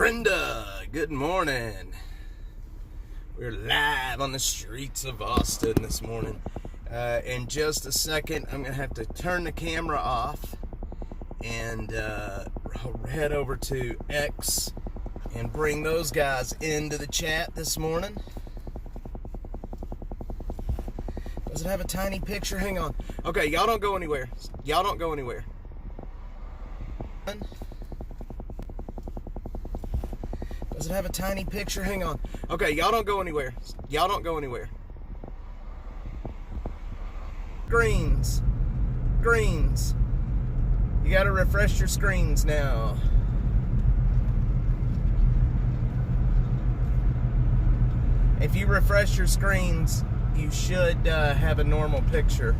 Brenda, good morning. We're live on the streets of Austin this morning. In just a second, I'm going to have to turn the camera off and head over to X and bring those guys into the chat this morning. Does it have a tiny picture? Hang on. Okay, y'all don't go anywhere. Y'all don't go anywhere. Does it have a tiny picture? Hang on. Okay, y'all don't go anywhere. Y'all don't go anywhere. Screens. Screens. You gotta refresh your screens now. If you refresh your screens, you should have a normal picture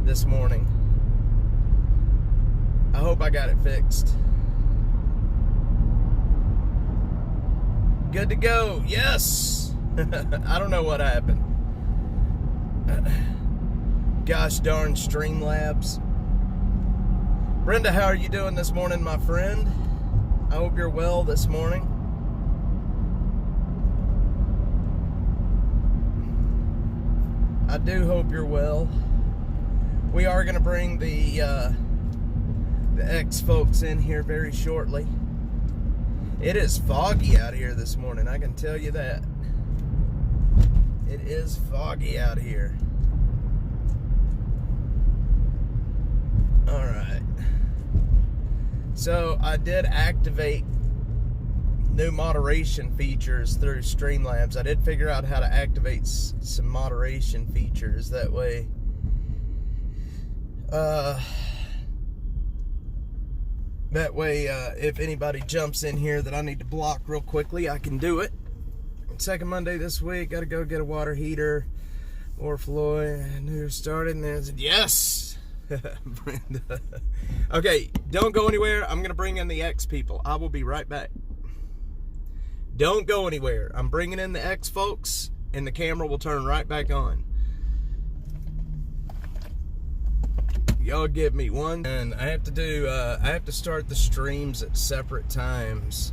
this morning. I hope I got it fixed. Good to go. Yes. I don't know what happened. Gosh darn Streamlabs. Brenda, how are you doing this morning, my friend? I hope you're well this morning. I do hope you're well. We are going to bring the X folks in here very shortly. It is foggy out here this morning, I can tell you that. It is foggy out here. Alright. So, I did activate new moderation features through Streamlabs. I did figure out how to activate some moderation features. That way, if anybody jumps in here that I need to block real quickly, I can do it. Second Monday this week, gotta go get a water heater. Or Floyd, New Year started, and then I said, yes! Brenda. Okay, don't go anywhere. I'm gonna bring in the X people. I will be right back. Don't go anywhere. I'm bringing in the X folks, and the camera will turn right back on. Y'all give me one, and I have to start the streams at separate times,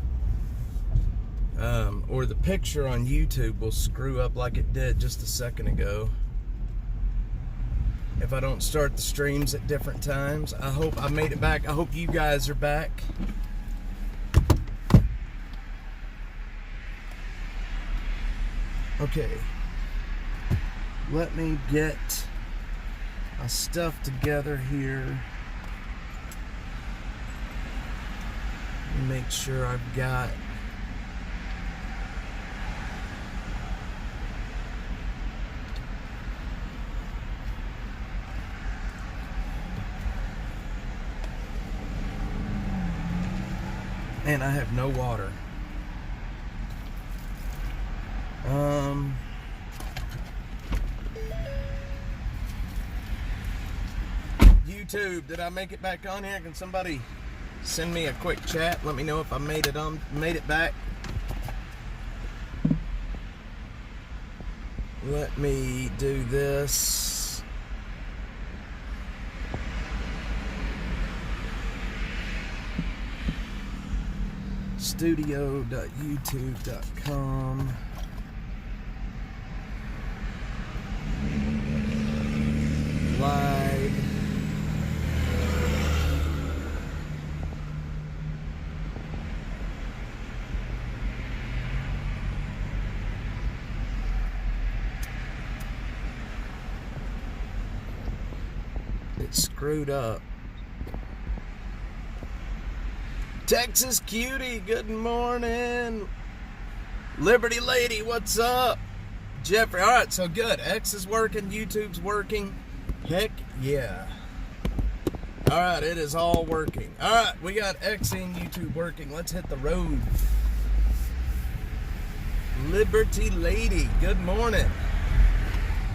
or the picture on YouTube will screw up like it did just a second ago if I don't start the streams at different times. I hope I made it back. I hope you guys are back. Okay, let me get my stuff together here. Make sure I've got and I have no water. YouTube, did I make it back on here? Can somebody send me a quick chat? Let me know if I made it back. Let me do this. Studio.youtube.com. Live. It screwed up. Texas Cutie, good morning. Liberty Lady, what's up? Jeffrey, alright, so good. X is working, YouTube's working. Heck yeah. Alright, it is all working. Alright, we got X and YouTube working. Let's hit the road. Liberty Lady, good morning.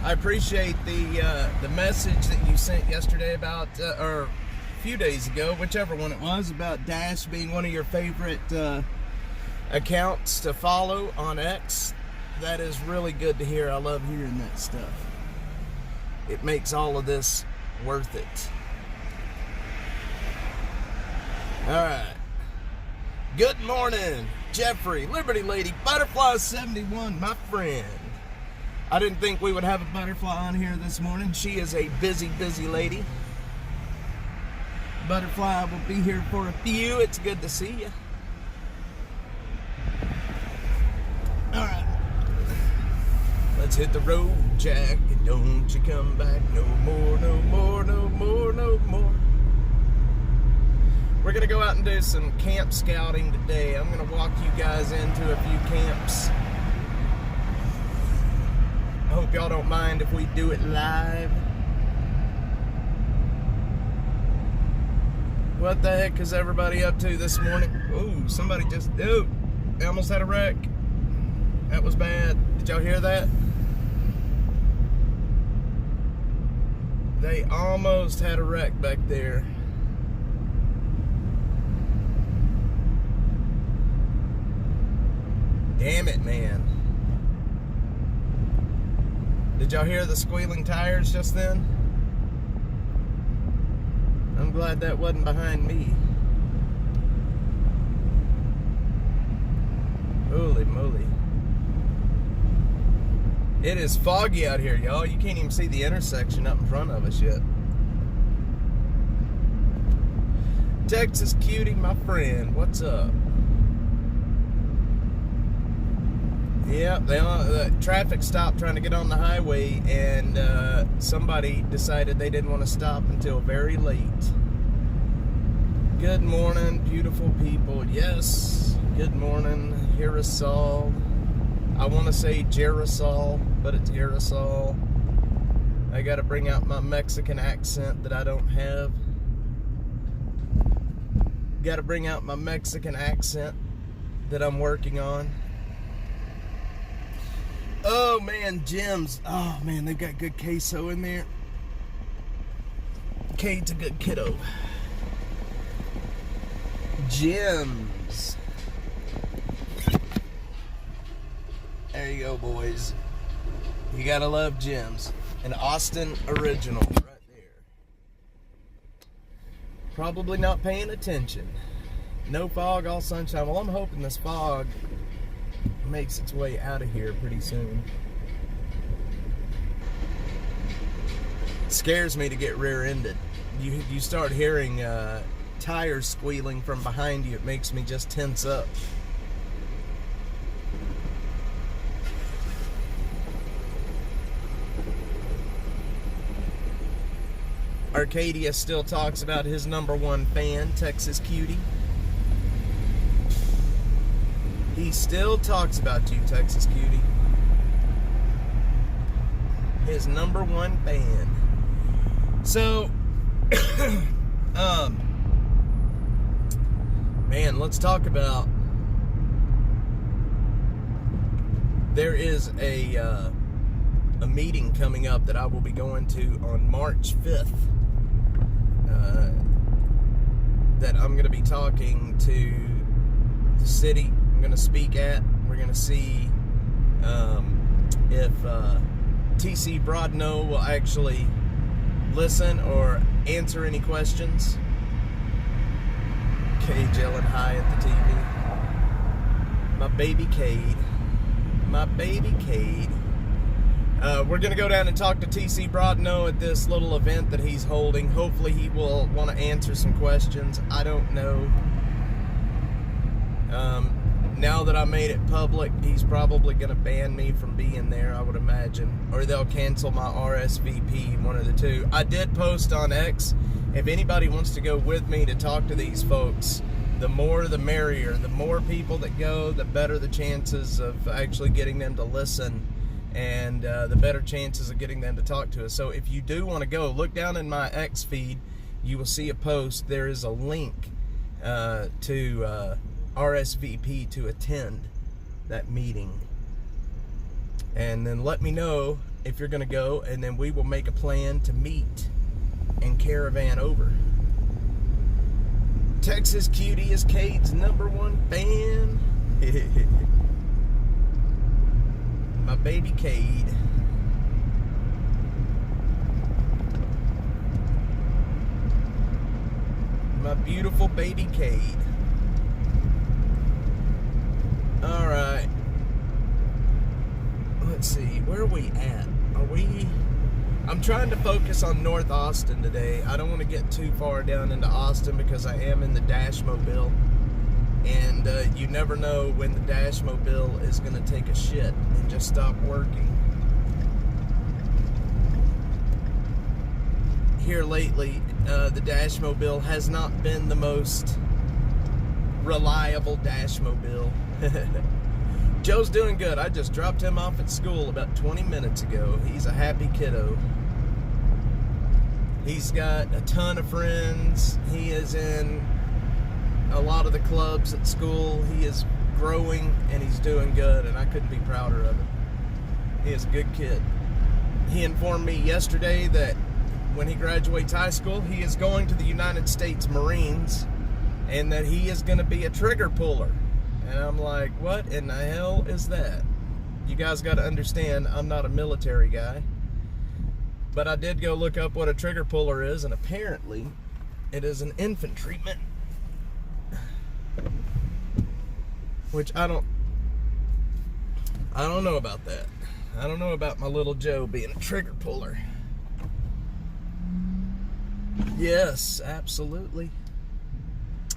I appreciate the message that you sent yesterday about, or a few days ago, whichever one it was, about Dash being one of your favorite accounts to follow on X. That is really good to hear. I love hearing that stuff. It makes all of this worth it. All right. Good morning. Jeffrey, Liberty Lady, Butterfly 71, my friend. I didn't think we would have a butterfly on here this morning. She is a busy, busy lady. Butterfly will be here for a few. It's good to see you. Alright. Let's hit the road, Jack, and don't you come back no more, no more, no more, no more. We're going to go out and do some camp scouting today. I'm going to walk you guys into a few camps. I hope y'all don't mind if we do it live. What the heck is everybody up to this morning? Ooh, somebody just, they almost had a wreck. That was bad. Did y'all hear that? They almost had a wreck back there. Damn it, man. Did y'all hear the squealing tires just then? I'm glad that wasn't behind me. Holy moly. It is foggy out here, y'all. You can't even see the intersection up in front of us yet. Texas Cutie, my friend, what's up? Yeah, the traffic stopped trying to get on the highway, and somebody decided they didn't want to stop until very late. Good morning, beautiful people. Yes, good morning, Hirasol. I want to say Jerasol, but it's Hirasol. I got to bring out my Mexican accent that I don't have. Got to bring out my Mexican accent that I'm working on. Oh man, Jim's. Oh man, they've got good queso in there. Cade's a good kiddo. Jim's. There you go, boys. You gotta love Jim's. An Austin original right there. Probably not paying attention. No fog, all sunshine. Well, I'm hoping this fog makes its way out of here pretty soon. It scares me to get rear-ended. You start hearing tires squealing from behind you. It makes me just tense up. Arcadia still talks about his #1 fan, Texas Cutie. He still talks about you, Texas Cutie. His #1 fan. So, man, let's talk about. There is a meeting coming up that I will be going to on March 5th. That I'm going to be talking to the city. I'm going to speak at. We're going to see if TC Broadno will actually listen or answer any questions. Cade yelling high at the TV. My baby Cade. My baby Cade. We're going to go down and talk to TC Broadno at this little event that he's holding. Hopefully he will want to answer some questions. I don't know. Now that I made it public, he's probably going to ban me from being there, I would imagine. Or they'll cancel my RSVP, one of the two. I did post on X, if anybody wants to go with me to talk to these folks, the more the merrier. The more people that go, the better the chances of actually getting them to listen. And the better chances of getting them to talk to us. So if you do want to go, look down in my X feed. You will see a post. There is a link to RSVP to attend that meeting. And then let me know if you're going to go, and then we will make a plan to meet and caravan over. Texas Cutie is Cade's #1 fan. My baby Cade. My beautiful baby Cade. All right. Let's see. Where are we at? I'm trying to focus on North Austin today. I don't want to get too far down into Austin because I am in the Dashmobile. And you never know when the Dashmobile is going to take a shit and just stop working. Here lately, the Dashmobile has not been the most reliable Dashmobile. Joe's doing good. I just dropped him off at school about 20 minutes ago. He's a happy kiddo. He's got a ton of friends. He is in a lot of the clubs at school. He is growing and he's doing good, and I couldn't be prouder of him. He is a good kid. He informed me yesterday that when he graduates high school, he is going to the United States Marines and that he is going to be a trigger puller. And I'm like, what in the hell is that? You guys got to understand, I'm not a military guy. But I did go look up what a trigger puller is, and apparently it is an infantryman. Which I don't know about that. I don't know about my little Joe being a trigger puller. Yes, absolutely.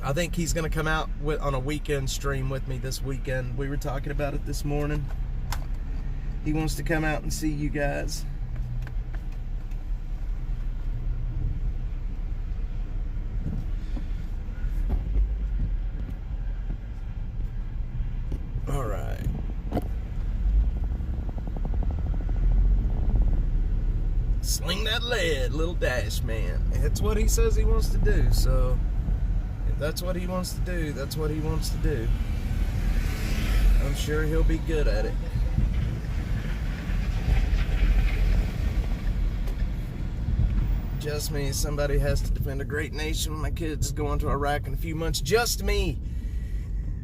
I think he's going to come out on a weekend stream with me this weekend. We were talking about it this morning. He wants to come out and see you guys. All right. Sling that lead, little Dash man. It's what he says he wants to do, so if that's what he wants to do, that's what he wants to do. I'm sure he'll be good at it. Just me. Somebody has to defend a great nation. My kid's going to Iraq in a few months. Just me.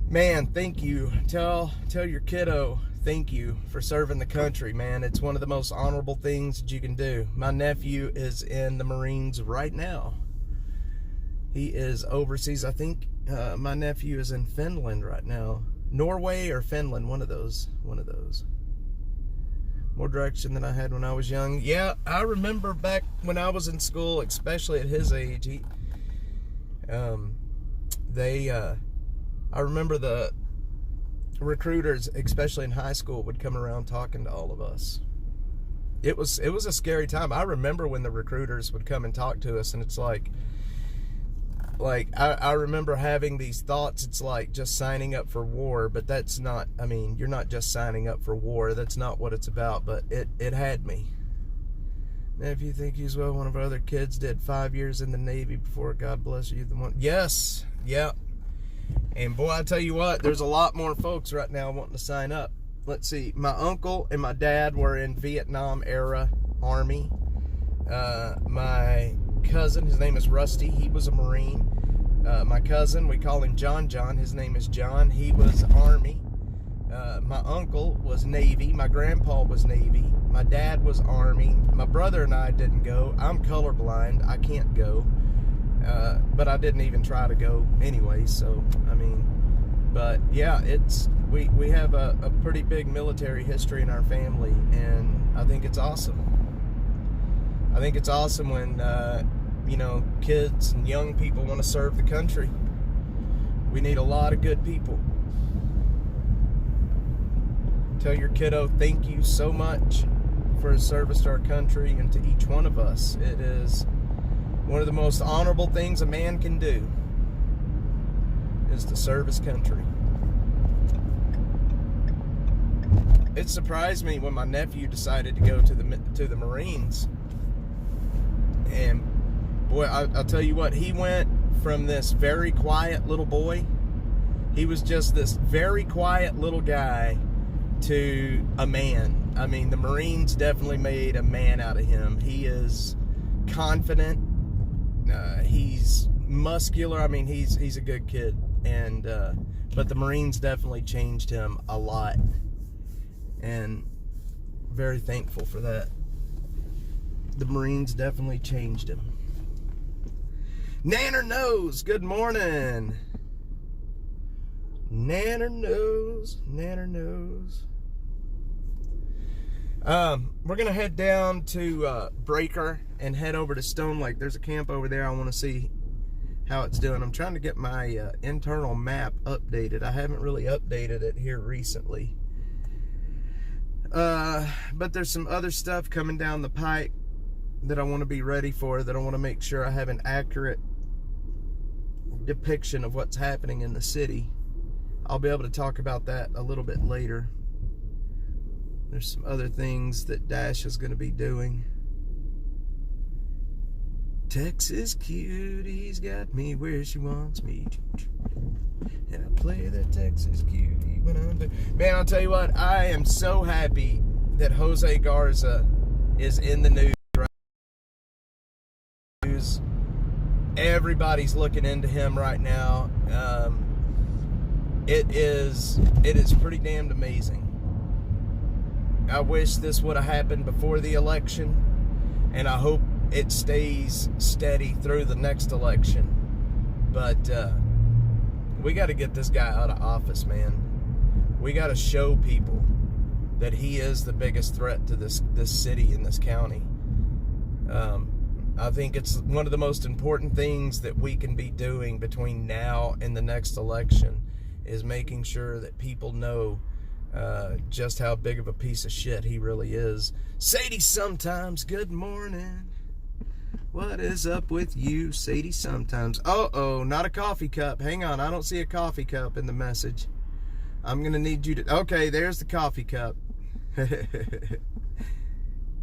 Man, thank you. Tell your kiddo thank you for serving the country, man. It's one of the most honorable things that you can do. My nephew is in the Marines right now. He is overseas. I think my nephew is in Finland right now. Norway or Finland, one of those. More direction than I had when I was young. Yeah, I remember back when I was in school, especially at his age, I remember the recruiters, especially in high school, would come around talking to all of us. It was a scary time. I remember when the recruiters would come and talk to us, and it's like I remember having these thoughts. It's like just signing up for war, but that's not, I mean, you're not just signing up for war. That's not what it's about, but it had me. Now, if you think he's well, one of our other kids did 5 years in the Navy before, God bless you, the one. Yes, yeah. And boy, I tell you what, there's a lot more folks right now wanting to sign up. Let's see, my uncle and my dad were in Vietnam era Army. My cousin, his name is Rusty, he was a Marine. My cousin, we call him John, his name is John, he was Army. My uncle was Navy, my grandpa was Navy, my dad was Army, my brother and I didn't go. I'm colorblind, I can't go. But I didn't even try to go anyway, so, I mean, but yeah, we have a pretty big military history in our family, and I think it's awesome. I think it's awesome when, kids and young people want to serve the country. We need a lot of good people. Tell your kiddo thank you so much for his service to our country and to each one of us. It is one of the most honorable things a man can do, is to serve his country. It surprised me when my nephew decided to go to the Marines. And boy, I'll tell you what, he went from this very quiet little boy, he was just this very quiet little guy, to a man. I mean, the Marines definitely made a man out of him. He is confident. He's muscular. I mean, he's a good kid, and but the Marines definitely changed him a lot, and very thankful for that. The Marines definitely changed him. Nanner knows. Good morning. Nanner knows. Nanner knows. We're going to head down to Breaker and head over to Stone Lake. There's a camp over there. I want to see how it's doing. I'm trying to get my internal map updated. I haven't really updated it here recently. But there's some other stuff coming down the pike that I want to be ready for, that I want to make sure I have an accurate depiction of what's happening in the city. I'll be able to talk about that a little bit later. There's some other things that Dash is going to be doing. Texas cutie's got me where she wants me. And I play the Texas cutie when I'm there. Man, I'll tell you what, I am so happy that Jose Garza is in the news right now. Everybody's looking into him right now. It is pretty damned amazing. I wish this would have happened before the election, and I hope it stays steady through the next election. But we got to get this guy out of office, man. We got to show people that he is the biggest threat to this city and this county. I think it's one of the most important things that we can be doing between now and the next election is making sure that people know just how big of a piece of shit he really is. Sadie Sometimes, good morning. What is up with you, Sadie Sometimes? Uh-oh, not a coffee cup. Hang on, I don't see a coffee cup in the message. I'm going to need you to... Okay, there's the coffee cup.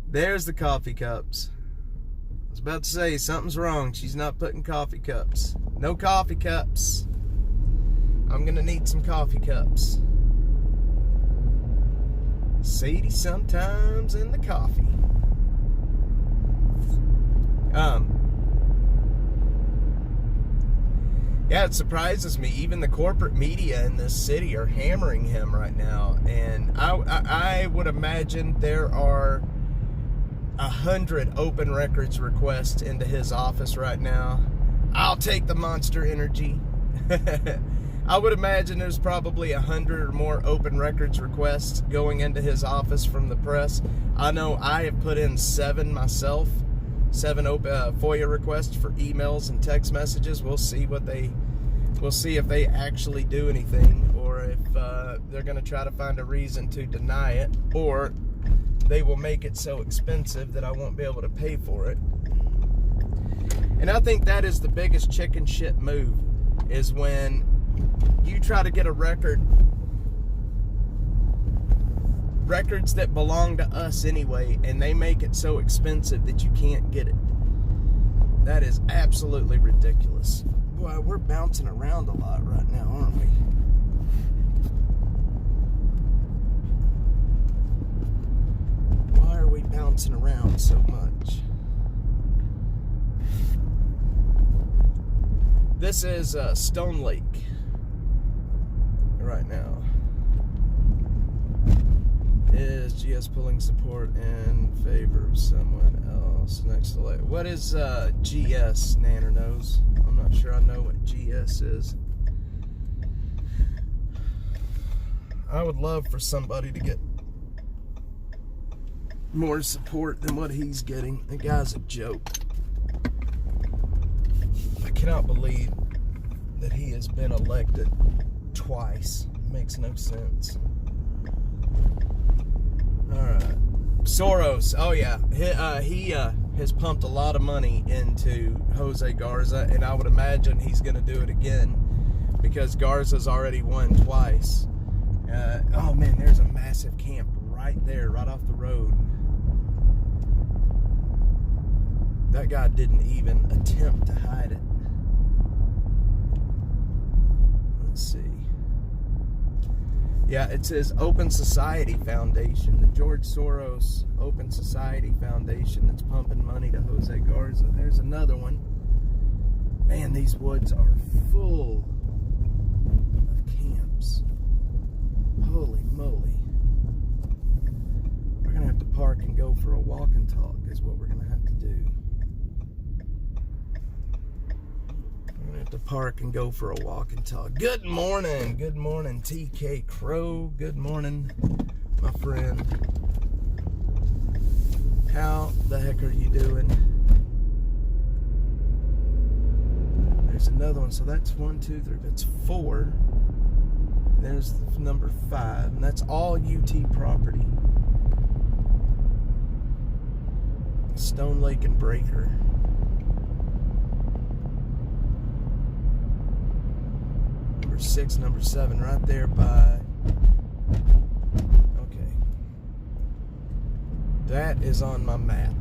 There's the coffee cups. I was about to say, something's wrong. She's not putting coffee cups. No coffee cups. I'm going to need some coffee cups. Sadie Sometimes and the coffee. Yeah, it surprises me. Even the corporate media in this city are hammering him right now. And I would imagine there are 100 open records requests into his office right now. I'll take the Monster Energy. I would imagine there's probably 100 or more open records requests going into his office from the press. I know I have put in 7 myself. 7 FOIA requests for emails and text messages. We'll see if they actually do anything, or if they're going to try to find a reason to deny it, or they will make it so expensive that I won't be able to pay for it. And I think that is the biggest chicken shit move, is when you try to get a records that belong to us anyway, and they make it so expensive that you can't get it. That is absolutely ridiculous. Boy, we're bouncing around a lot right now, aren't we? Why are we bouncing around so much? This is Stone Lake right now. Is GS pulling support in favor of someone else next to Lake? What is GS? Nanner knows. I'm not sure I know what GS is. I would love for somebody to get more support than what he's getting. The guy's a joke. I cannot believe that he has been elected twice. It makes no sense. Alright. Soros. Oh yeah. He has pumped a lot of money into Jose Garza, and I would imagine he's going to do it again because Garza's already won twice. Oh man, there's a massive camp right there, right off the road. That guy didn't even attempt to hide it. Let's see. Yeah, it says Open Society Foundation, the George Soros Open Society Foundation that's pumping money to Jose Garza. There's another one. Man, these woods are full of camps. Holy moly. We're going to have to park and go for a walk and talk is what we're going to have to do. gonna have to park and go for a walk and talk. Good morning, TK Crow. Good morning, my friend. How the heck are you doing? There's another one. So that's 1, 2, 3. That's 4. There's number 5, and that's all UT property. Stone Lake and Breaker. Number 6, number 7, right there by. Okay. That is on my map.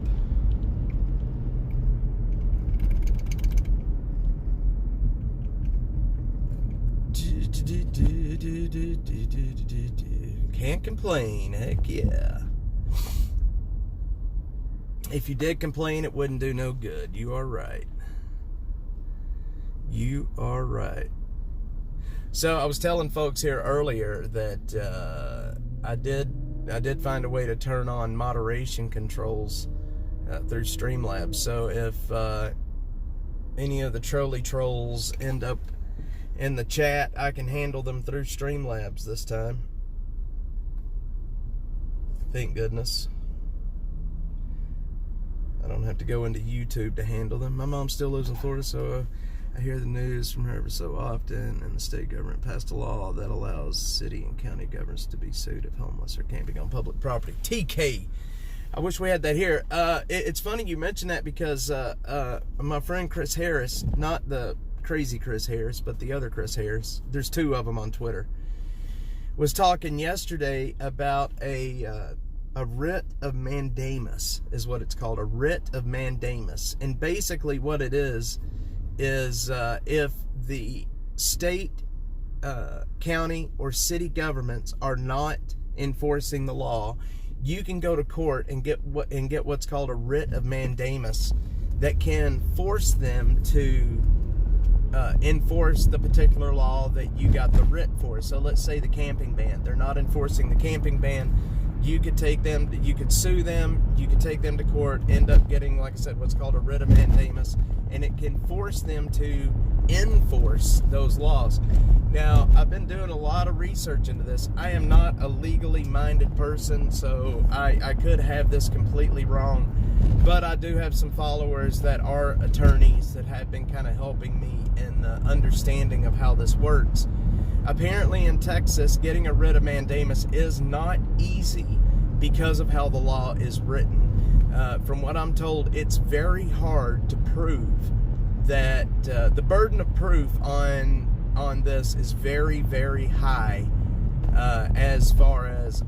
Can't complain, heck yeah. If you did complain, it wouldn't do no good. You are right. You are right. So I was telling folks here earlier that I did find a way to turn on moderation controls through Streamlabs. So if any of the trolley trolls end up in the chat, I can handle them through Streamlabs this time. Thank goodness. I don't have to go into YouTube to handle them. My mom still lives in Florida, so I hear the news from her every so often, and the state government passed a law that allows city and county governments to be sued if homeless are camping on public property. TK, I wish we had that here. It's funny you mentioned that because my friend Chris Harris, not the crazy Chris Harris, but the other Chris Harris, there's 2 of them on Twitter, was talking yesterday about a writ of mandamus, is what it's called, a writ of mandamus. And basically what it is if the state, county, or city governments are not enforcing the law, you can go to court and get what's called a writ of mandamus that can force them to enforce the particular law that you got the writ for. So let's say the camping ban. They're not enforcing the camping ban. You could take them, you could sue them, you could take them to court, end up getting, like I said, what's called a writ of mandamus, and it can force them to enforce those laws. Now, I've been doing a lot of research into this. I am not a legally minded person, so I could have this completely wrong, but I do have some followers that are attorneys that have been kind of helping me in the understanding of how this works. Apparently in Texas, getting a writ of mandamus is not easy because of how the law is written. From what I'm told, it's very hard to prove that the burden of proof on this is very, very high as far as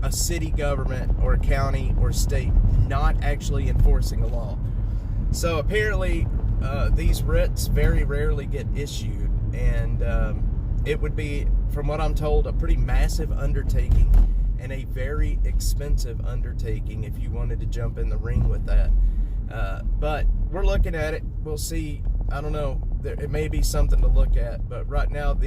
a city government or a county or state not actually enforcing a law. So apparently these writs very rarely get issued, and it would be, from what I'm told, a pretty massive undertaking and a very expensive undertaking if you wanted to jump in the ring with that. But we're looking at it. We'll see. I don't know. It may be something to look at. But right now,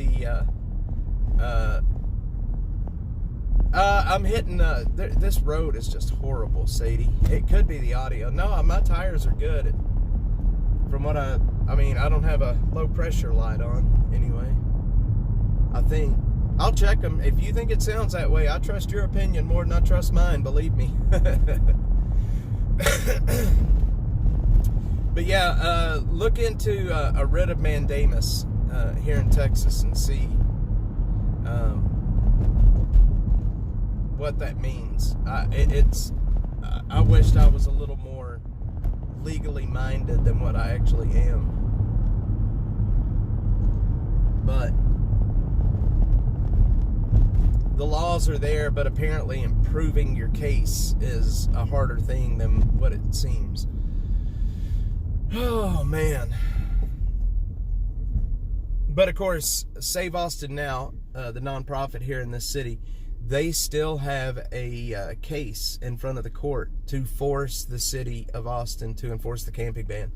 I'm hitting. This road is just horrible, Sadie. It could be the audio. No, my tires are good. From what I mean, I don't have a low pressure light on anyway. I think. I'll check them. If you think it sounds that way, I trust your opinion more than I trust mine, believe me. But yeah, look into a writ of mandamus here in Texas and see what that means. I wished I was a little more legally minded than what I actually am. But the laws are there, but apparently improving your case is a harder thing than what it seems. Oh, man. But, of course, Save Austin Now, the nonprofit here in this city, they still have a case in front of the court to force the city of Austin to enforce the camping ban.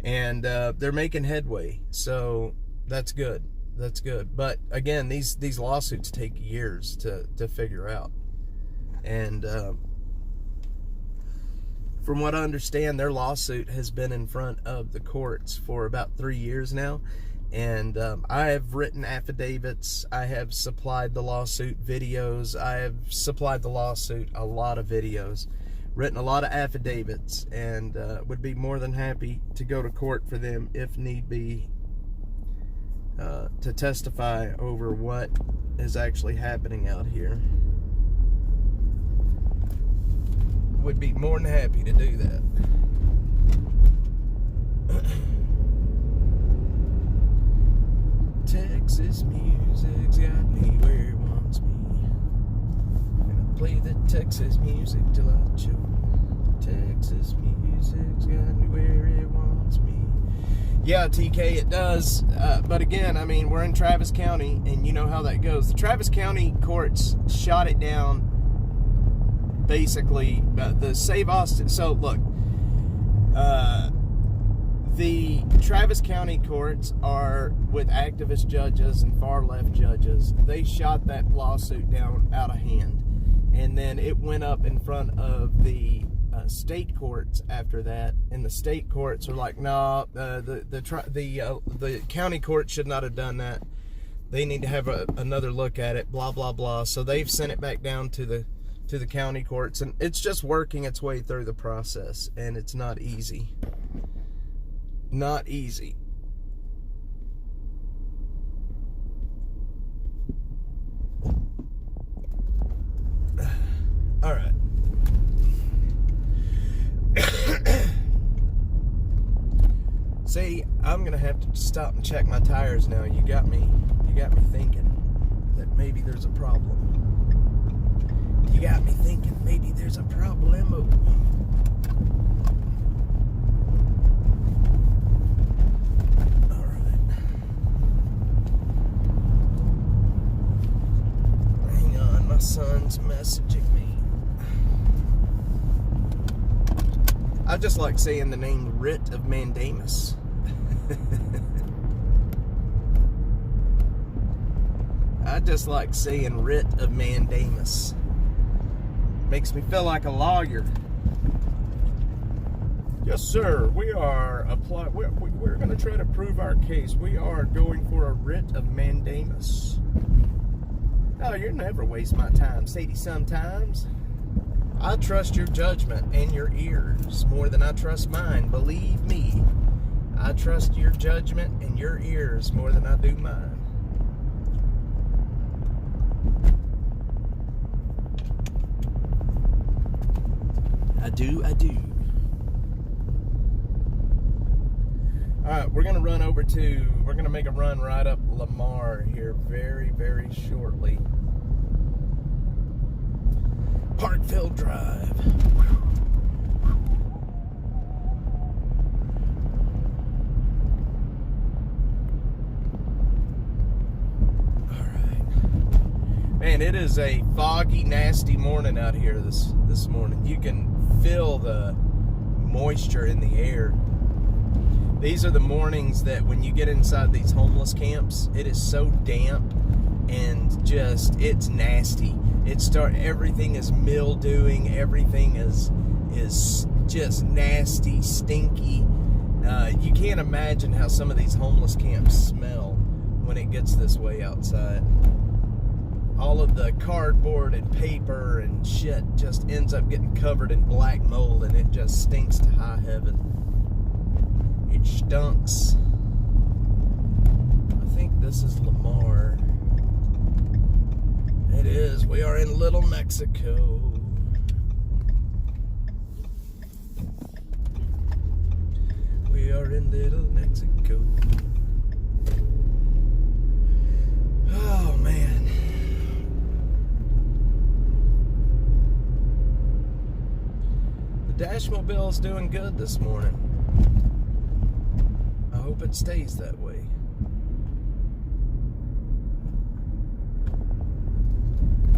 And they're making headway, so that's good. That's good. But again, these lawsuits take years to figure out. And From what I understand, their lawsuit has been in front of the courts for about 3 years now. And I have written affidavits. I have supplied the lawsuit videos. I have supplied the lawsuit a lot of videos, written a lot of affidavits, and would be more than happy to go to court for them if need be, to testify over what is actually happening out here. Would be more than happy to do that. Texas music's got me where it wants me. Gonna play the Texas music till I choke. Texas music's got me where it wants me. Yeah, TK, it does. But again, I mean, we're in Travis County, and you know how that goes. The Travis County courts shot it down. Basically, the Save Austin. So look, the Travis County courts are with activist judges and far left judges. They shot that lawsuit down out of hand, and then it went up in front of the state courts after that. And the state courts are like, no, the county court should not have done that. They need to have another look at it. Blah blah blah. So they've sent it back down to the county courts, and it's just working its way through the process, and it's not easy. Not easy. All right. See, I'm gonna have to stop and check my tires now. You got me thinking that maybe there's a problem. You got me thinking maybe there's a problemo. My son's messaging me. I just like saying the name Writ of Mandamus. I just like saying Writ of Mandamus. Makes me feel like a lawyer. Yes, sir. We are we're going to try to prove our case. We are going for a Writ of Mandamus. Oh, you'll never waste my time, Sadie, sometimes. I trust your judgment and your ears more than I trust mine. Believe me, I trust your judgment and your ears more than I do mine. I do. All right, we're going to make a run right up Lamar here very, very shortly. Parkville Drive. All right. Man, it is a foggy, nasty morning out here this morning. You can feel the moisture in the air. These are the mornings that when you get inside these homeless camps, it is so damp and just, it's nasty. Everything is mildewing, everything is just nasty, stinky. You can't imagine how some of these homeless camps smell when it gets this way outside. All of the cardboard and paper and shit just ends up getting covered in black mold, and it just stinks to high heaven. It stunks. I think this is Lamar. It is. We are in Little Mexico. We are in Little Mexico. Oh, man. The Dashmobile's doing good this morning. I hope it stays that way.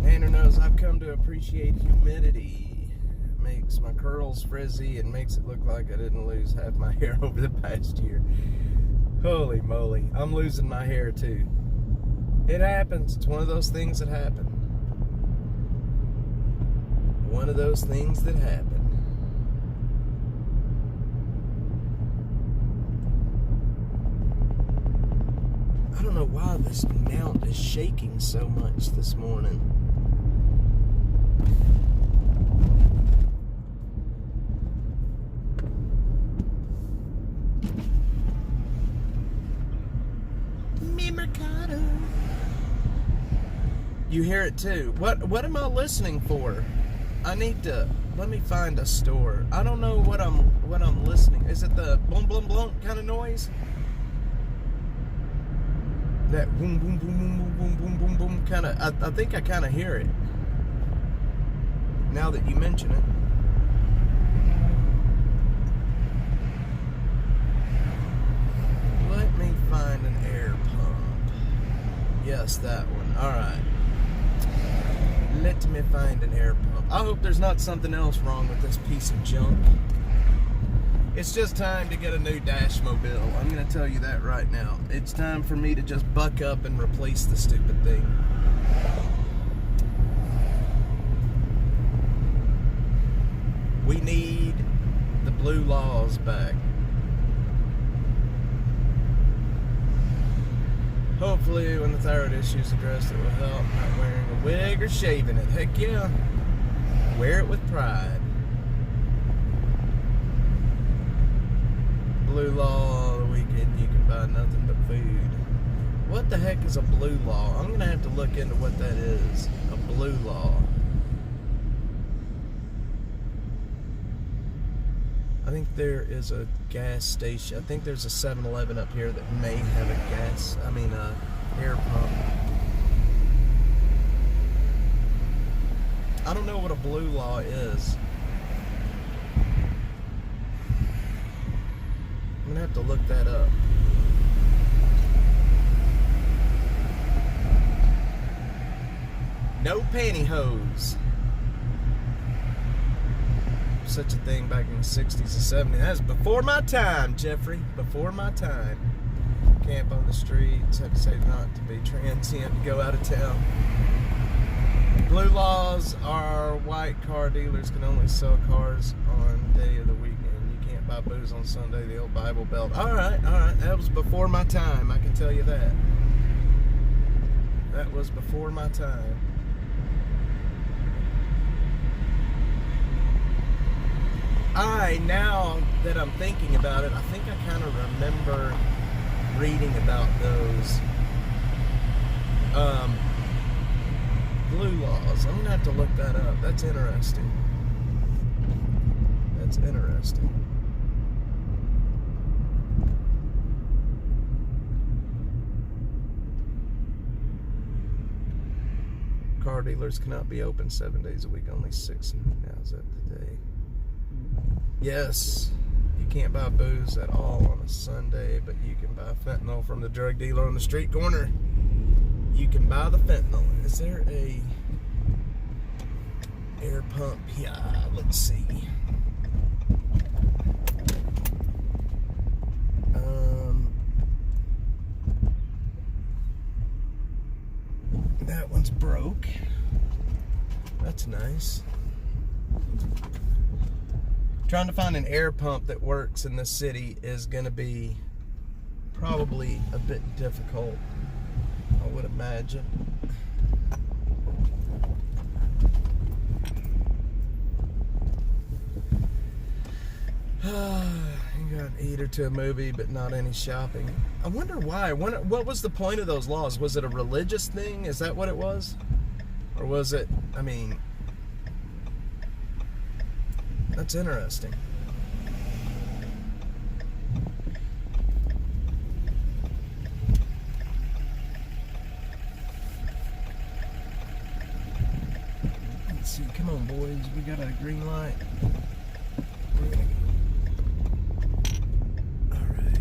Tanner knows I've come to appreciate humidity. It makes my curls frizzy and makes it look like I didn't lose half my hair over the past year. Holy moly, I'm losing my hair too. It happens. It's one of those things that happen. One of those things that happen. I don't know why this mount is shaking so much this morning. Mercado. You hear it too. What am I listening for? I need to let me find a store. I don't know what I'm listening. Is it the boom boom boom kind of noise? That boom boom boom boom boom boom boom boom boom kind of. I think I kind of hear it. Now that you mention it. Let me find an air pump. Yes, that one. All right. Let me find an air pump. I hope there's not something else wrong with this piece of junk. It's just time to get a new dash mobile. I'm going to tell you that right now. It's time for me to just buck up and replace the stupid thing. We need the blue laws back. Hopefully, when the thyroid issue is addressed, it will help. Not wearing a wig or shaving it. Heck yeah. Wear it with pride. Blue law, the weekend you can buy nothing but food. What the heck is a blue law? I'm going to have to look into what that is. A blue law. I think there is a gas station. I think there's a 7-Eleven up here that may have a air pump. I don't know what a blue law is. I'm gonna have to look that up. No pantyhose. Such a thing back in the 60s and 70s. That's before my time, Jeffrey. Before my time. Camp on the streets. Have to say not to be transient to go out of town. Blue laws are white car dealers can only sell cars on day of the weekend. You can't buy booze on Sunday, the old Bible Belt. Alright. That was before my time, I can tell you that. That was before my time. Now that I'm thinking about it, I think I kind of remember reading about those blue laws. I'm gonna have to look that up. That's interesting. That's interesting. Car dealers cannot be open 7 days a week, only 6. Now is that the day? Yes, you can't buy booze at all on a Sunday, but you can buy fentanyl from the drug dealer on the street corner. You can buy the fentanyl. Is there a air pump? Yeah, let's see. That one's broke. That's nice. Trying to find an air pump that works in this city is going to be probably a bit difficult, I would imagine. You got an eater to a movie, but not any shopping. I wonder why. What was the point of those laws? Was it a religious thing? Is that what it was? Or was it, that's interesting. Let's see. Come on, boys. We got a green light. We're gonna go. All right.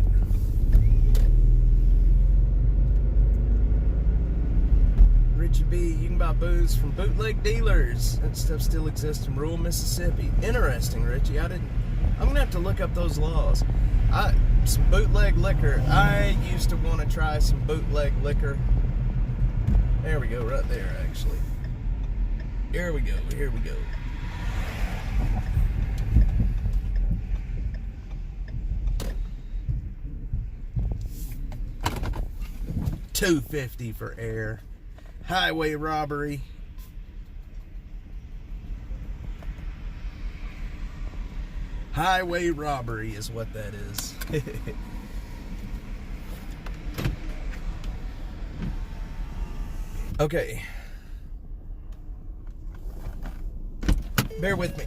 Richie B, you can buy booze from bootleg dealers. That stuff still exists in rural Mississippi. Interesting, Richie. I'm gonna have to look up those laws. Some bootleg liquor. I used to want to try some bootleg liquor. There we go, right there, actually. Here we go. $2.50 for air. Highway robbery. Highway robbery is what that is. Okay. Bear with me.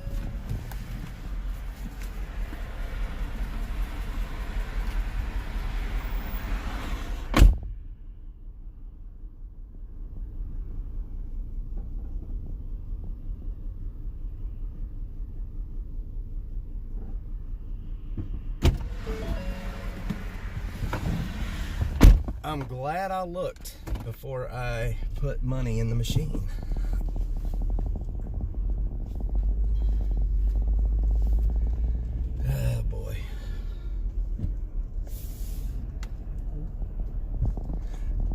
I'm glad I looked before I put money in the machine. Oh boy.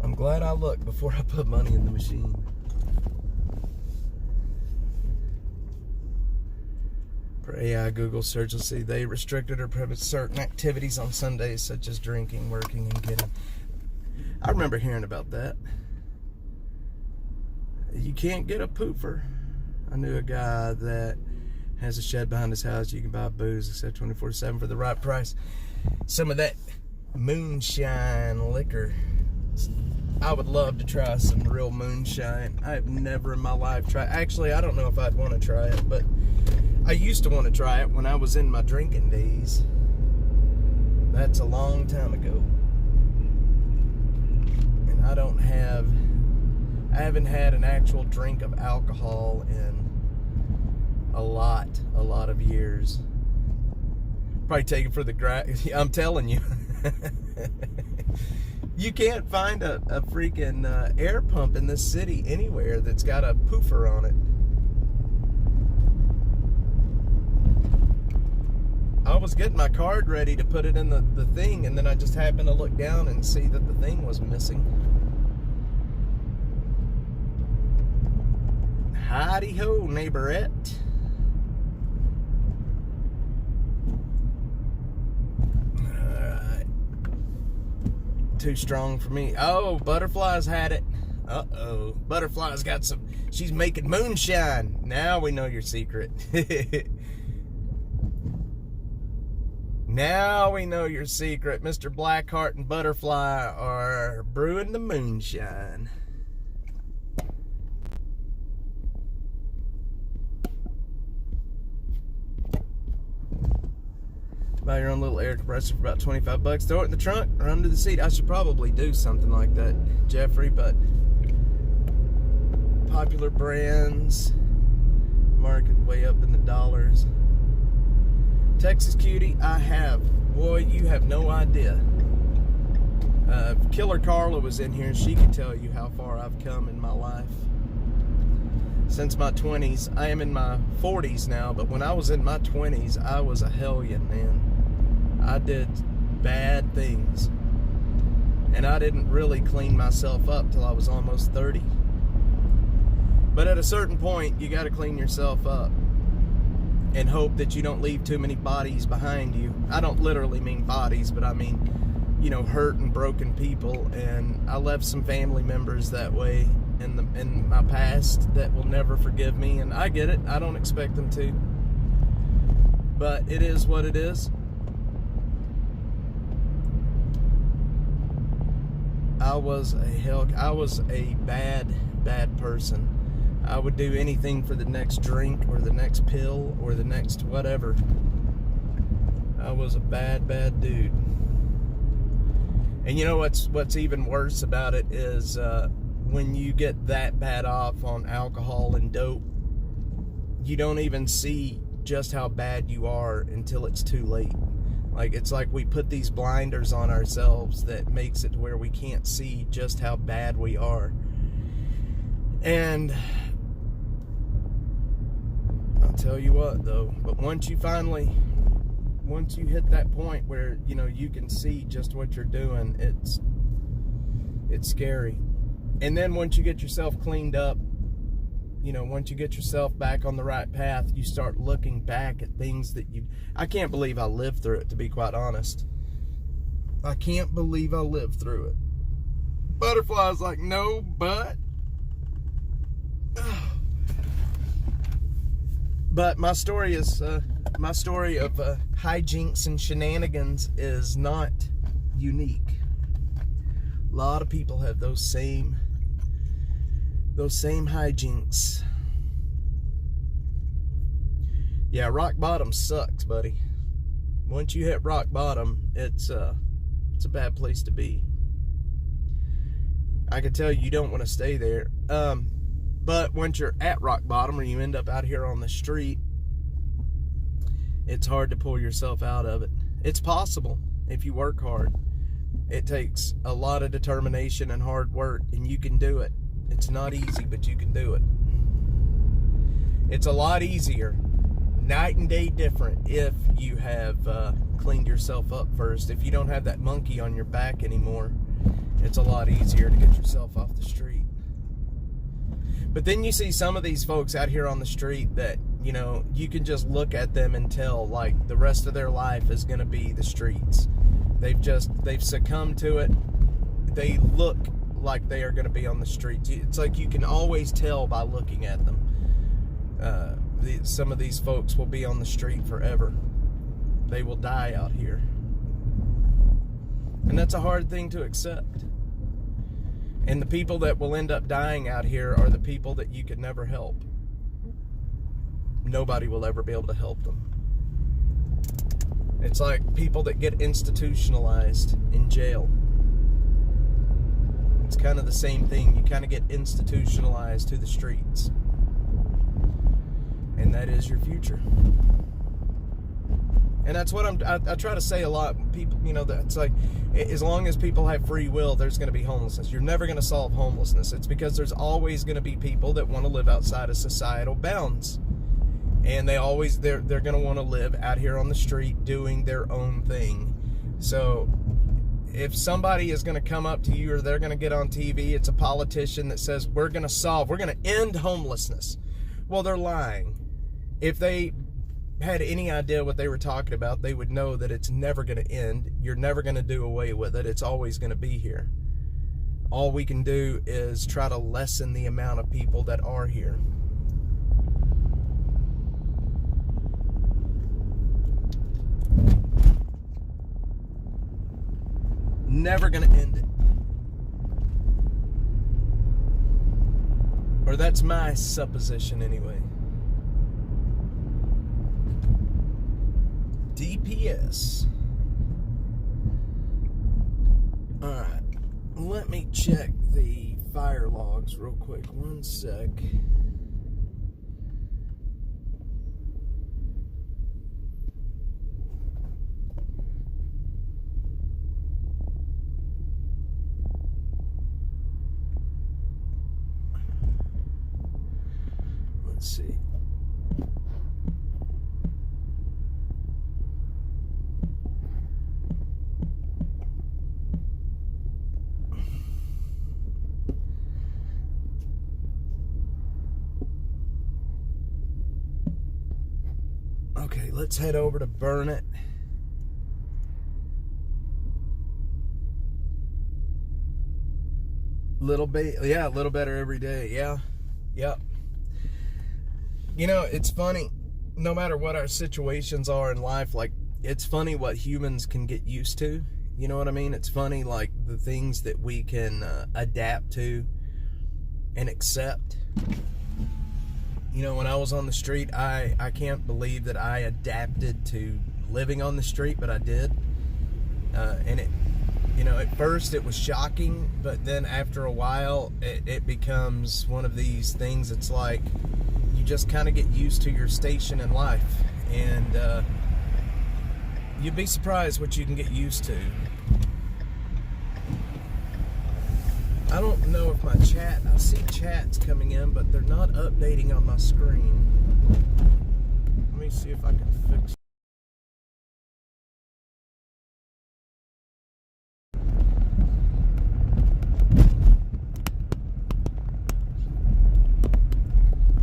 I'm glad I looked before I put money in the machine. For AI Google search, let's see, they restricted or prohibited certain activities on Sundays, such as drinking, working, and getting. I remember hearing about that. You can't get a poofer. I knew a guy that has a shed behind his house. You can buy booze except 24/7 for the right price. Some of that moonshine liquor. I would love to try some real moonshine. I've never in my life tried. Actually, I don't know if I'd want to try it, but I used to want to try it when I was in my drinking days. That's a long time ago. I haven't had an actual drink of alcohol in a lot of years. Probably take it for the I'm telling you. You can't find a freaking air pump in this city anywhere that's got a poofer on it. I was getting my card ready to put it in the thing, and then I just happened to look down and see that the thing was missing. Howdy ho, neighborette. Alright. Too strong for me. Oh, Butterfly's had it. Uh-oh. Butterfly's got some. She's making moonshine. Now we know your secret. Now we know your secret. Mr. Blackheart and Butterfly are brewing the moonshine. Buy your own little air compressor for about 25 bucks. Throw it in the trunk or under the seat. I should probably do something like that, Jeffrey, but popular brands, market way up in the dollars. Texas Cutie, I have. Boy, you have no idea. If Killer Carla was in here, she could tell you how far I've come in my life. Since my 20s, I am in my 40s now, but when I was in my 20s, I was a hellion, man. I did bad things. And I didn't really clean myself up till I was almost 30. But at a certain point, you got to clean yourself up and hope that you don't leave too many bodies behind you. I don't literally mean bodies, but I mean, you know, hurt and broken people. And I left some family members that way in my past that will never forgive me, and I get it. I don't expect them to, but it is what it is. I was a bad person. I would do anything for the next drink or the next pill or the next whatever. I was a bad dude. And you know what's even worse about it is when you get that bad off on alcohol and dope, you don't even see just how bad you are until it's too late. Like, it's like we put these blinders on ourselves that makes it to where we can't see just how bad we are. And I'll tell you what though, but once you hit that point where, you know, you can see just what you're doing, it's scary. And then once you get yourself cleaned up, you know, once you get yourself back on the right path, you start looking back at things that I can't believe I lived through it, to be quite honest. I can't believe I lived through it. Butterfly's like, no, but. But my story is, my story of hijinks and shenanigans is not unique. A lot of people have those same hijinks. Yeah, rock bottom sucks, buddy. Once you hit rock bottom, it's a bad place to be. I can tell you don't want to stay there. But once you're at rock bottom or you end up out here on the street, it's hard to pull yourself out of it. It's possible if you work hard. It takes a lot of determination and hard work, and you can do it. It's not easy, but you can do it. It's a lot easier, night and day different, if you have cleaned yourself up first. If you don't have that monkey on your back anymore, it's a lot easier to get yourself off the street. But then you see some of these folks out here on the street that, you know, you can just look at them and tell, like, the rest of their life is going to be the streets. They've succumbed to it. They look like they are going to be on the streets. It's like you can always tell by looking at them. Some of these folks will be on the street forever. They will die out here. And that's a hard thing to accept. And the people that will end up dying out here are the people that you could never help. Nobody will ever be able to help them. It's like people that get institutionalized in jail. It's kind of the same thing. You kind of get institutionalized to the streets. And that is your future. And that's what I try to say a lot. People, you know, that's like, as long as people have free will, there's going to be homelessness. You're never going to solve homelessness. It's because there's always going to be people that want to live outside of societal bounds. And they're going to want to live out here on the street doing their own thing. So if somebody is going to come up to you or they're going to get on TV, it's a politician that says, we're going to end homelessness. Well, they're lying. If they had any idea what they were talking about, they would know that it's never going to end. You're never going to do away with it. It's always going to be here. All we can do is try to lessen the amount of people that are here. Never going to end it. Or that's my supposition anyway. DPS. Alright, let me check the fire logs real quick. One sec. Let's see. Okay, let's head over to Burnett. A little better every day. Yeah. Yep. You know, it's funny, no matter what our situations are in life, like, it's funny what humans can get used to. You know what I mean? It's funny, like, the things that we can adapt to and accept. You know, when I was on the street, I can't believe that I adapted to living on the street, but I did. And it, you know, at first it was shocking, but then after a while, it becomes one of these things. It's like you just kind of get used to your station in life, and you'd be surprised what you can get used to. I don't know if my chat, I see chats coming in, but they're not updating on my screen. Let me see if I can fix it.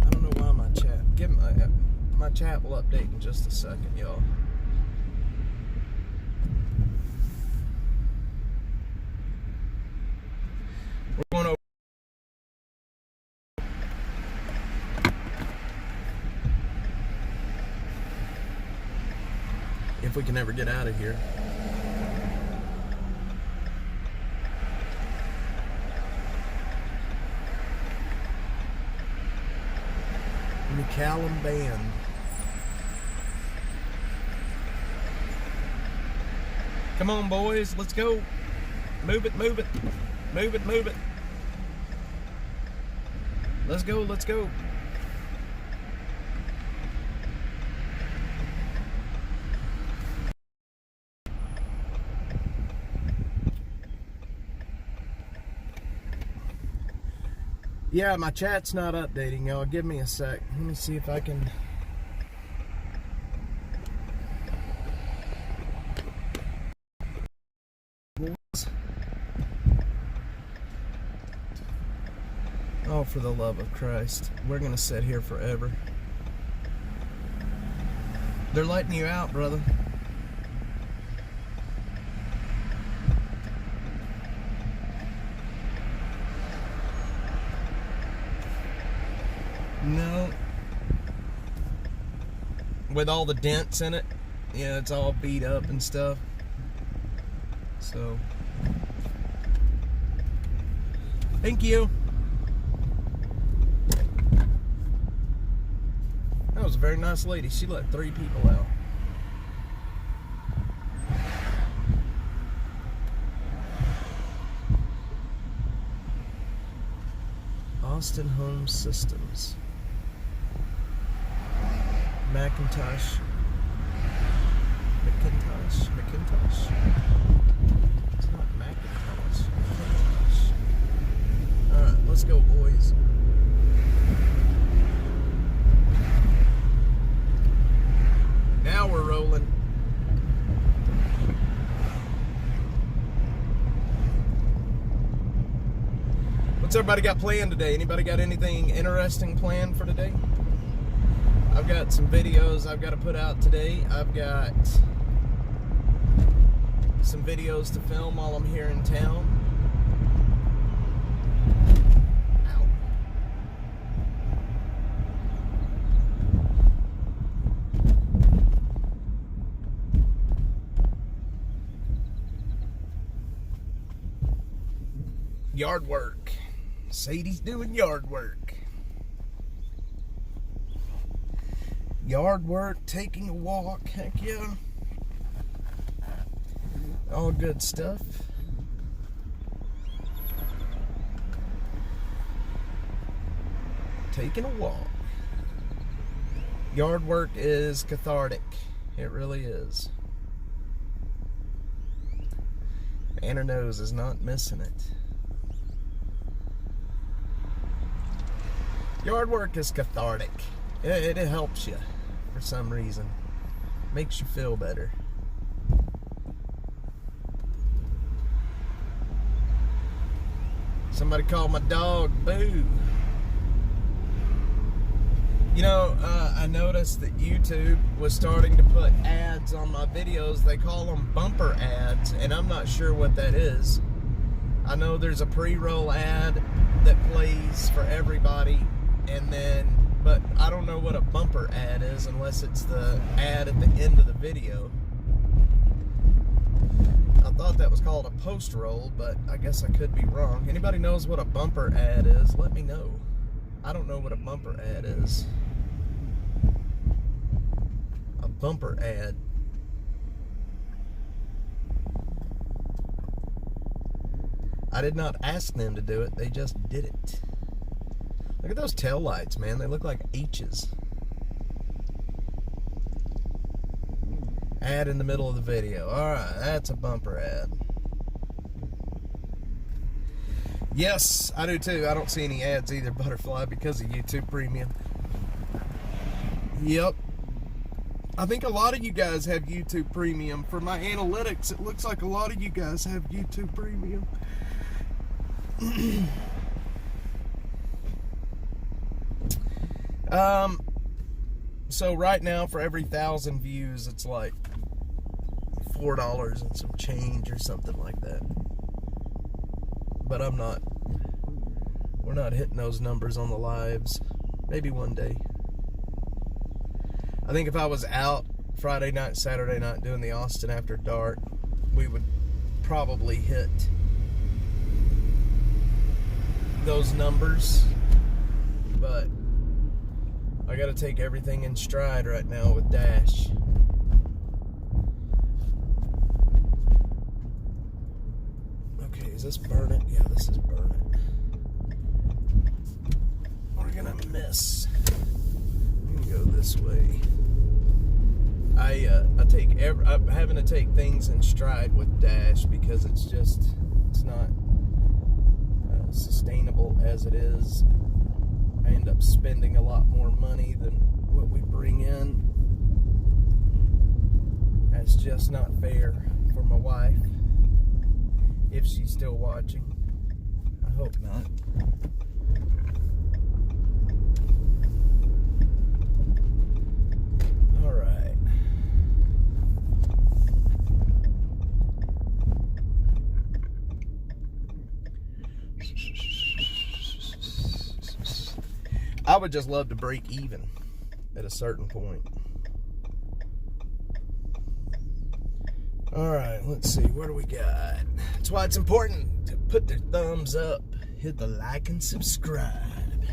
I don't know why my chat will update in just a second, y'all. if we can ever get out of here. McCallum Band. Come on, boys, let's go. Move it, move it. Move it, move it. Let's go, let's go. Yeah, my chat's not updating, y'all. Give me a sec. Let me see if I can... Oh, for the love of Christ. We're gonna sit here forever. They're letting you out, brother. No. With all the dents in it. Yeah, it's all beat up and stuff. So. Thank you. That was a very nice lady. She let 3 people out. Austin Home Systems. McIntosh. It's not Macintosh. McIntosh. Alright, let's go, boys. Now we're rolling. What's everybody got planned today? Anybody got anything interesting planned for today? I've got some videos I've got to put out today. I've got some videos to film while I'm here in town. Ow. Yard work. Sadie's doing yard work. Yard work, taking a walk, heck yeah. All good stuff. Taking a walk. Yard work is cathartic. It really is. And her nose is not missing it. Yard work is cathartic. It helps you for some reason. Makes you feel better. Somebody called my dog Boo. You know, I noticed that YouTube was starting to put ads on my videos. They call them bumper ads, and I'm not sure what that is. I know there's a pre-roll ad that plays for everybody, and then, but I don't know what a bumper ad is unless it's the ad at the end of the video. I thought that was called a post roll, but I guess I could be wrong. Anybody knows what a bumper ad is? Let me know. I don't know what a bumper ad is. A bumper ad. I did not ask them to do it, they just did it. Look at those tail lights, man. They look like H's. Ad in the middle of the video. Alright, that's a bumper ad. Yes, I do too. I don't see any ads either, Butterfly, because of YouTube Premium. Yep. I think a lot of you guys have YouTube Premium. For my analytics, it looks like a lot of you guys have YouTube Premium. So right now, for every 1,000 views, it's like $4 and some change or something like that. But we're not hitting those numbers on the lives. Maybe one day. I think if I was out Friday night, Saturday night doing the Austin After Dark, we would probably hit those numbers. But I gotta take everything in stride right now with Dash. Okay, is this burn it? Yeah, this is burn it. We're gonna miss. I'm gonna go this way. I'm having to take things in stride with Dash because it's not sustainable as it is. I end up spending a lot more money than what we bring in. That's just not fair for my wife, if she's still watching. I hope not. All right. I would just love to break even at a certain point. All right, let's see. What do we got? That's why it's important to put the thumbs up, hit the like and subscribe.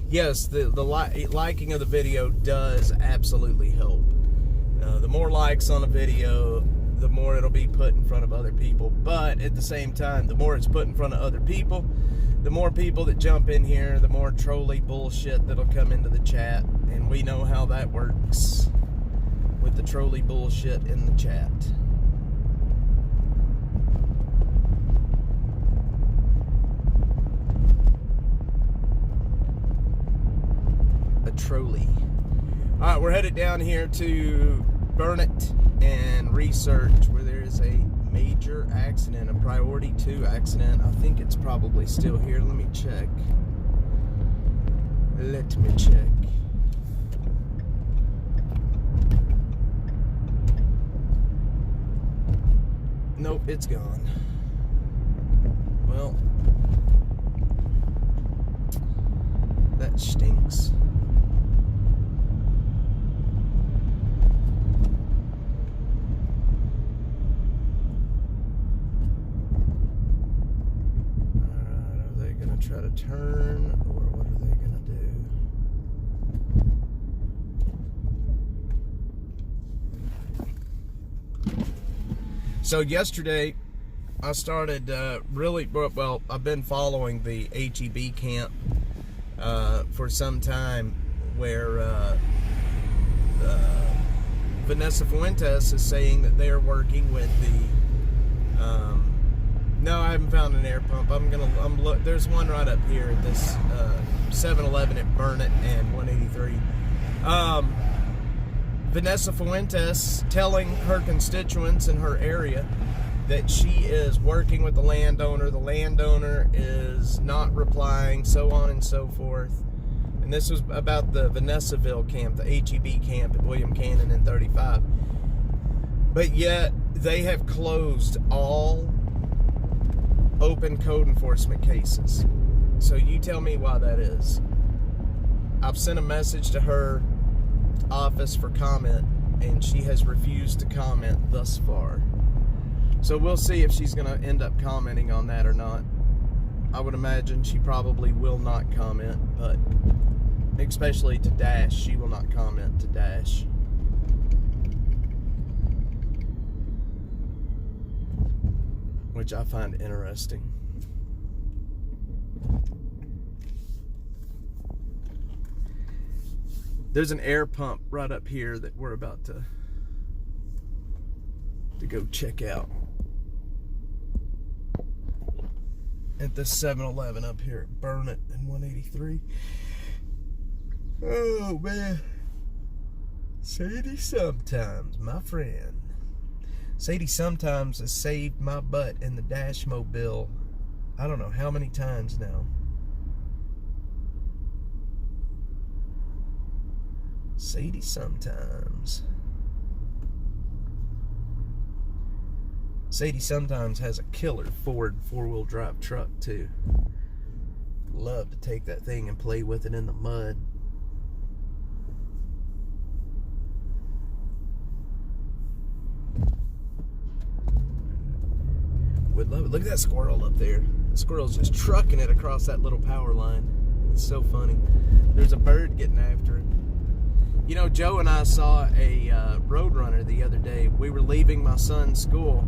Yes, the liking of the video does absolutely help. The more likes on a video, the more it'll be put in front of other people. But at the same time, the more it's put in front of other people, the more people that jump in here, the more trolly bullshit that'll come into the chat. And we know how that works with the trolly bullshit in the chat. A trolley. All right, we're headed down here to Burnett and Research, where there is a major accident, a priority 2 accident. I think it's probably still here. Let me check. Nope, it's gone. Well, that stinks. Try to turn, or what are they gonna do? So yesterday I started I've been following the HEB camp for some time, where Vanessa Fuentes is saying that they're working with the no, I haven't found an air pump. There's one right up here at this 7-Eleven at Burnett and 183. Vanessa Fuentes telling her constituents in her area that she is working with the landowner. The landowner is not replying, so on and so forth. And this was about the Vanessaville camp, the HEB camp at William Cannon in 35. But yet, they have closed all open code enforcement cases. So you tell me why that is. I've sent a message to her office for comment, and she has refused to comment thus far. So we'll see if she's going to end up commenting on that or not. I would imagine she probably will not comment, but especially to Dash, she will not comment to Dash. Which I find interesting. There's an air pump right up here that we're about to go check out at the 7-Eleven up here at Burnett and 183. Oh man, Sadie sometimes, my friend. Sadie sometimes has saved my butt in the Dash Mobile. I don't know how many times now. Sadie sometimes. Sadie sometimes has a killer Ford 4-wheel drive truck too. Love to take that thing and play with it in the mud. would love it. Look at that squirrel up there. The squirrel's just trucking it across that little power line. It's so funny. There's a bird getting after it. You know, Joe and I saw a roadrunner the other day. We were leaving my son's school,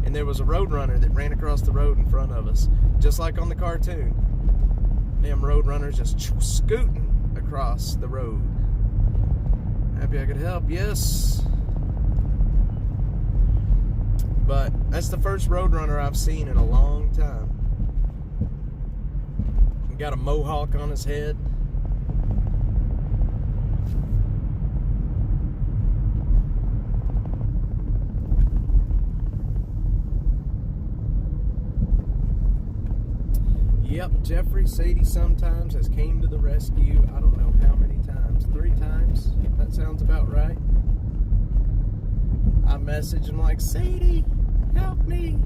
and there was a roadrunner that ran across the road in front of us, just like on the cartoon. Damn roadrunners just scooting across the road. Happy I could help, yes. But that's the first roadrunner I've seen in a long time. He got a mohawk on his head. Yep, Jeffrey, Sadie sometimes has came to the rescue. I don't know how many times. 3 times? That sounds about right. I message him like, Sadie, help me.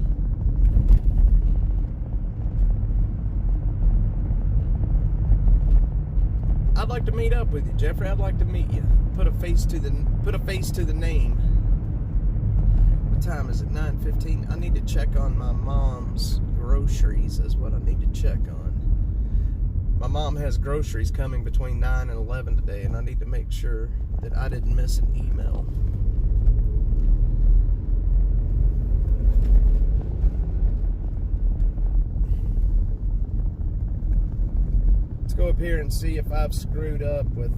I'd like to meet up with you, Jeffrey. I'd like to meet you. Put a face to the name. What time is it? 9:15. I need to check on my mom's groceries is what I need to check on. My mom has groceries coming between 9 and 11 today, and I need to make sure that I didn't miss an email. Let's go up here and see if I've screwed up with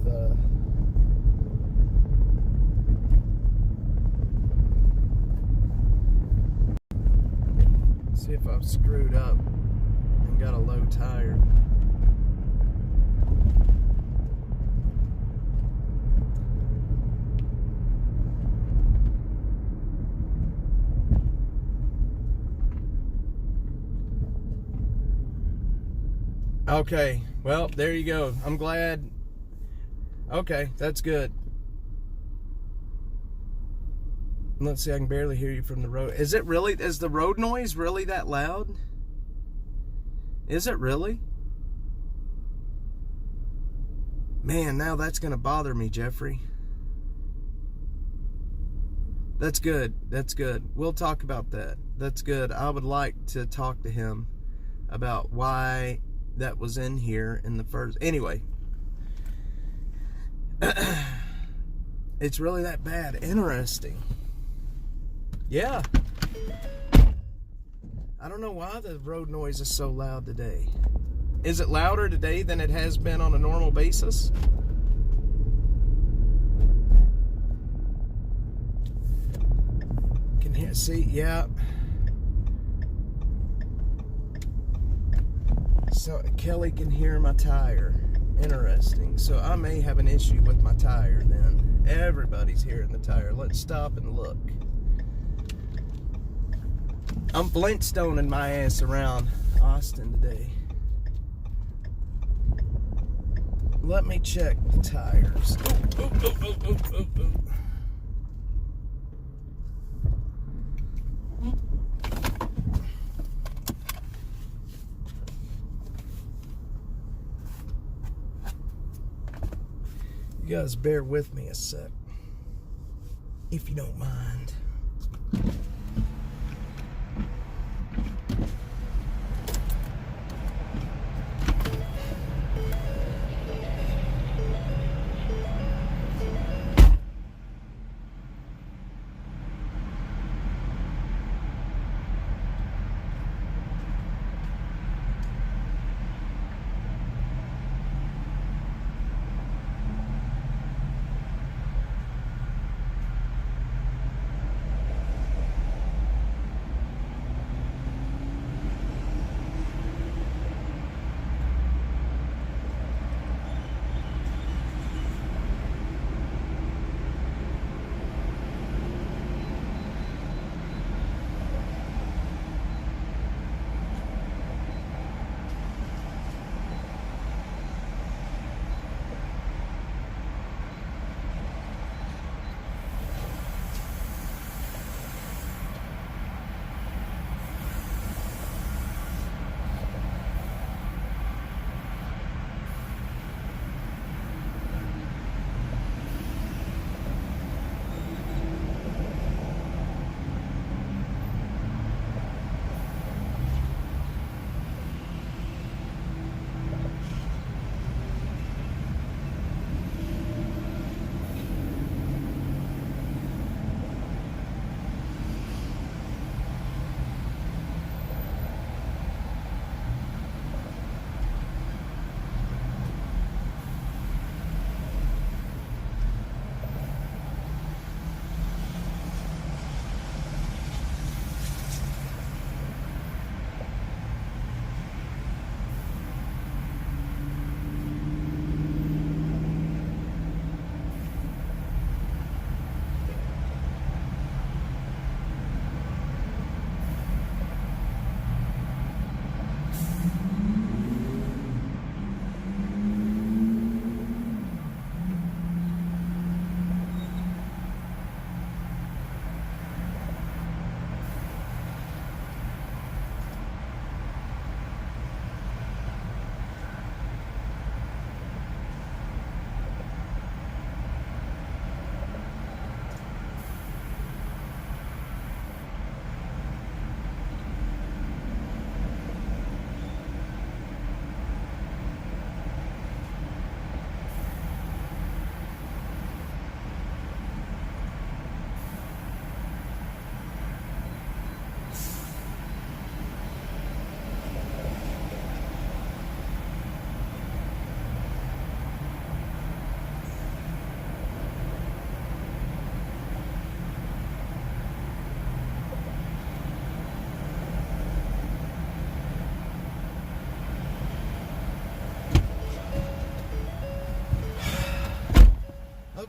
see if I've screwed up and got a low tire. Okay, well, there you go. I'm glad. Okay, that's good. Let's see, I can barely hear you from the road. Is the road noise really that loud? Is it really? Man, now that's going to bother me, Jeffrey. That's good. That's good. We'll talk about that. That's good. I would like to talk to him about why that was in here in the first. Anyway. It's really that bad. Interesting. Yeah. I don't know why the road noise is so loud today. Is it louder today than it has been on a normal basis? Can hear, see, yeah. So Kelly can hear my tire. Interesting. So I may have an issue with my tire then. Everybody's hearing the tire. Let's stop and look. I'm Flintstoning my ass around Austin today. Let me check the tires. You guys bear with me a sec, if you don't mind.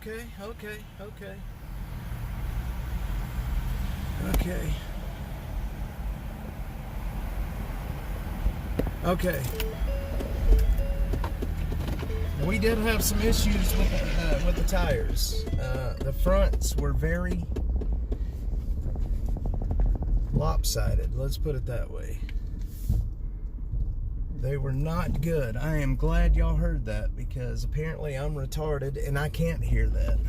Okay. Okay. We did have some issues with the tires. The fronts were very lopsided, let's put it that way. They were not good. I am glad y'all heard that, because apparently I'm retarded and I can't hear that.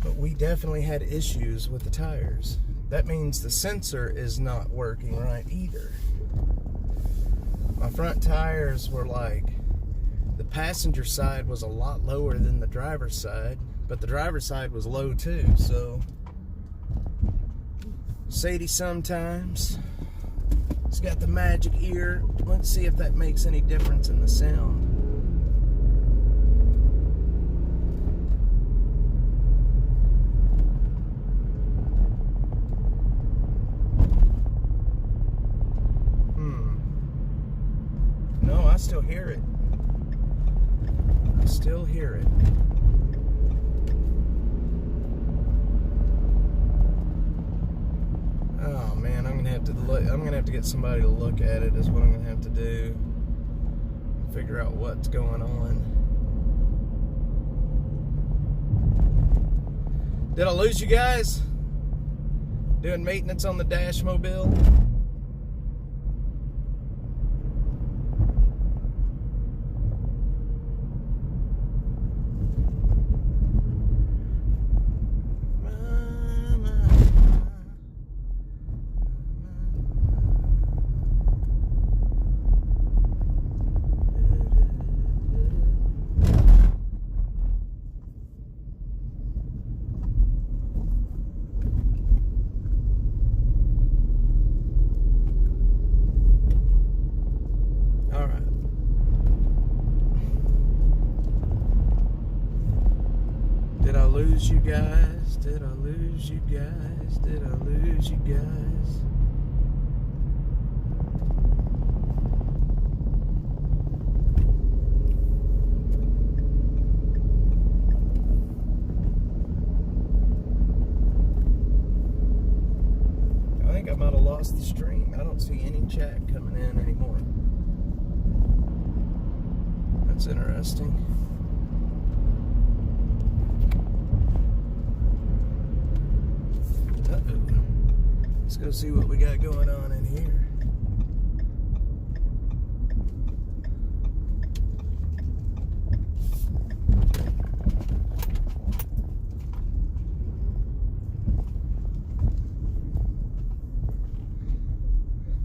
But we definitely had issues with the tires. That means the sensor is not working right either. My front tires were like, the passenger side was a lot lower than the driver's side, but the driver's side was low too, so Sadie sometimes. It's got the magic ear. Let's see if that makes any difference in the sound. No, I still hear it. I still hear it. Oh man, I'm gonna have to look. I'm gonna have to get somebody to look at it. Is what I'm gonna have to do. Figure out what's going on. Did I lose you guys? Doing maintenance on the Dash Mobile? Did I lose you guys? Did I lose you guys? Did I lose you guys? I think I might have lost the stream. I don't see any chat coming in anymore. That's interesting. Let's go see what we got going on in here.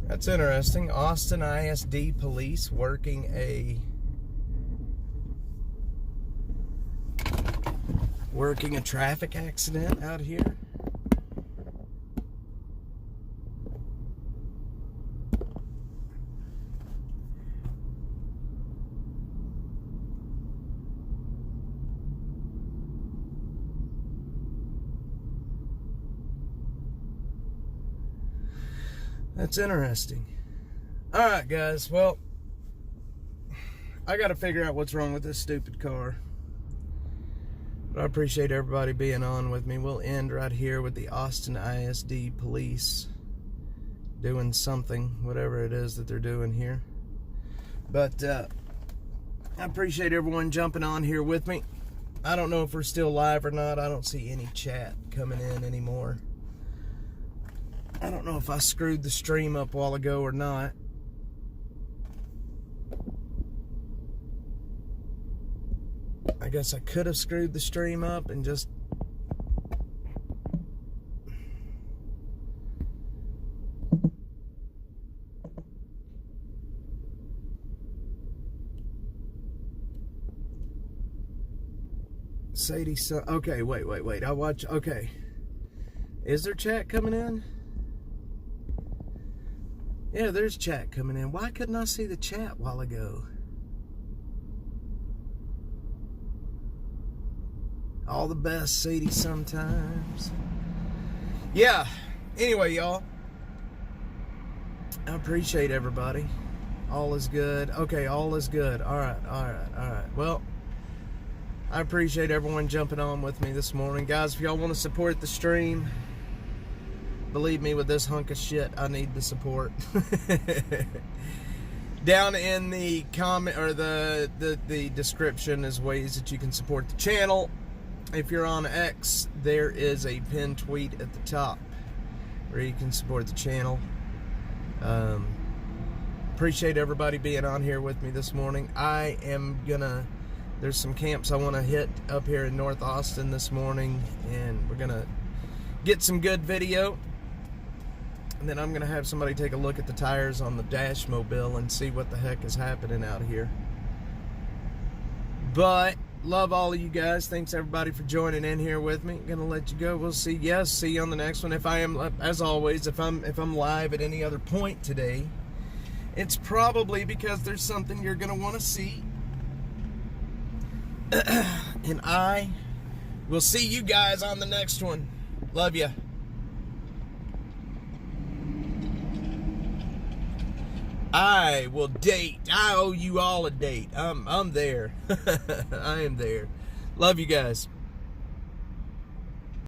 That's interesting. Austin ISD police working a traffic accident out here. That's interesting. Alright guys, well, I gotta figure out what's wrong with this stupid car. But I appreciate everybody being on with me. We'll end right here with the Austin ISD police doing something, whatever it is that they're doing here. But I appreciate everyone jumping on here with me. I don't know if we're still live or not. I don't see any chat coming in anymore. I don't know if I screwed the stream up a while ago or not. I guess I could have screwed the stream up and just... Sadie, so okay, wait. I'll watch. Okay. Is there chat coming in? Yeah, there's chat coming in. Why couldn't I see the chat a while ago? All the best, Sadie, sometimes. Yeah. Anyway, y'all. I appreciate everybody. All is good. Okay, all is good. All right. Well, I appreciate everyone jumping on with me this morning. Guys, if y'all want to support the stream, believe me, with this hunk of shit, I need the support. Down in the comment or the description is ways that you can support the channel. If you're on X, there is a pinned tweet at the top where you can support the channel. Appreciate everybody being on here with me this morning. There's some camps I want to hit up here in North Austin this morning, and we're gonna get some good video. And then I'm gonna have somebody take a look at the tires on the Dash Mobile and see what the heck is happening out here. But love all of you guys. Thanks everybody for joining in here with me. Gonna let you go. We'll see. Yes, see you on the next one. If I am, as always, if I'm live at any other point today, it's probably because there's something you're gonna want to see. And I will see you guys on the next one. Love ya. I will date. I owe you all a date. I'm there. I am there. Love you guys.